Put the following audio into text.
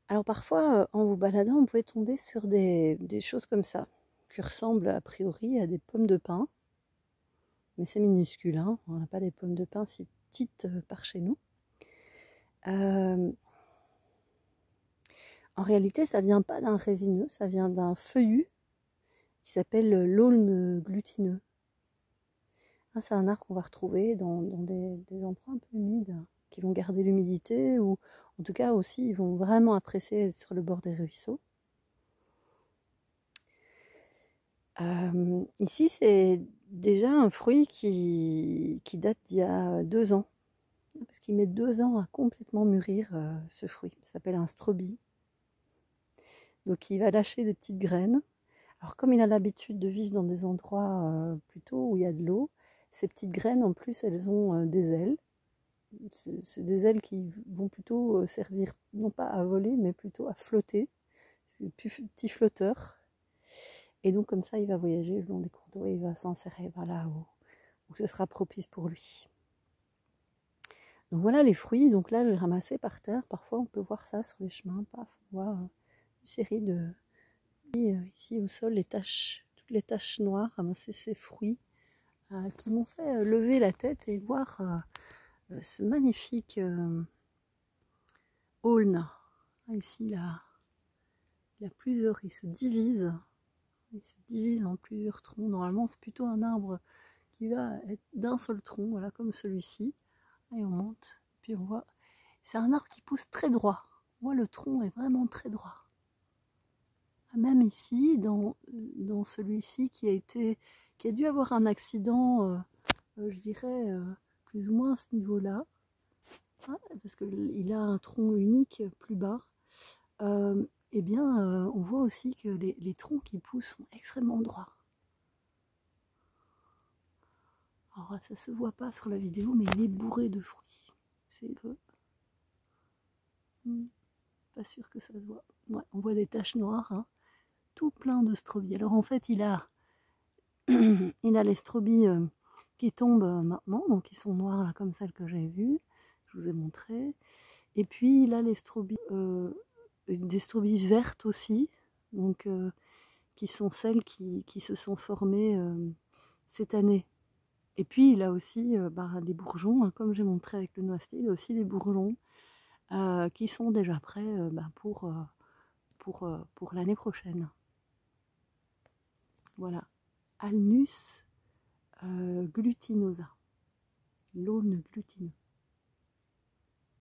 Alors parfois, en vous baladant, vous pouvez tomber sur des choses comme ça, qui ressemblent a priori à des pommes de pin, mais c'est minuscule, hein. On n'a pas des pommes de pin si petites par chez nous. En réalité, ça vient pas d'un résineux, ça vient d'un feuillu qui s'appelle l'aulne glutineux. Hein, c'est un arbre qu'on va retrouver dans des endroits un peu humides, qui vont garder l'humidité, ou en tout cas aussi, ils vont vraiment apprécier être sur le bord des ruisseaux. Ici, c'est déjà un fruit qui date d'il y a 2 ans, parce qu'il met 2 ans à complètement mûrir, ce fruit. Ça s'appelle un strobie. Donc il va lâcher des petites graines. Alors comme il a l'habitude de vivre dans des endroits plutôt où il y a de l'eau, ces petites graines, en plus, elles ont des ailes. C'est des ailes qui vont plutôt servir, non pas à voler, mais plutôt à flotter. C'est des petits flotteurs. Et donc comme ça, il va voyager le long des cours d'eau et il va s'insérer là où ce sera propice pour lui. Donc voilà les fruits. Donc là, j'ai ramassé par terre. Parfois, on peut voir ça sur les chemins. Paf, on voit une série de... Ici au sol, toutes les taches noires, ramasser ces fruits qui m'ont fait lever la tête et voir ce magnifique aulne. Ici, il y a plusieurs, il se divise en plusieurs troncs. Normalement, c'est plutôt un arbre qui va être d'un seul tronc, voilà, comme celui-ci. Et on monte, puis on voit, c'est un arbre qui pousse très droit. On voit le tronc est vraiment très droit. Même ici, dans celui-ci qui a dû avoir un accident, je dirais, plus ou moins à ce niveau-là, hein, parce qu'il a un tronc unique plus bas. Eh bien, on voit aussi que les troncs qui poussent sont extrêmement droits. Alors, ça se voit pas sur la vidéo, mais il est bourré de fruits. C'est pas sûr que ça se voit. Ouais, on voit des taches noires, hein, tout plein de strobies. Alors en fait, il a les strobies qui tombent maintenant, donc ils sont noirs là, comme celles que j'ai vues, je vous ai montré. Et puis il a les strobies, des strobies vertes aussi, donc qui sont celles qui se sont formées cette année. Et puis il a aussi des bourgeons, hein, comme j'ai montré avec le noisetier, il a aussi des bourgeons qui sont déjà prêts pour l'année prochaine. Voilà, Alnus glutinosa, l'aulne glutineux.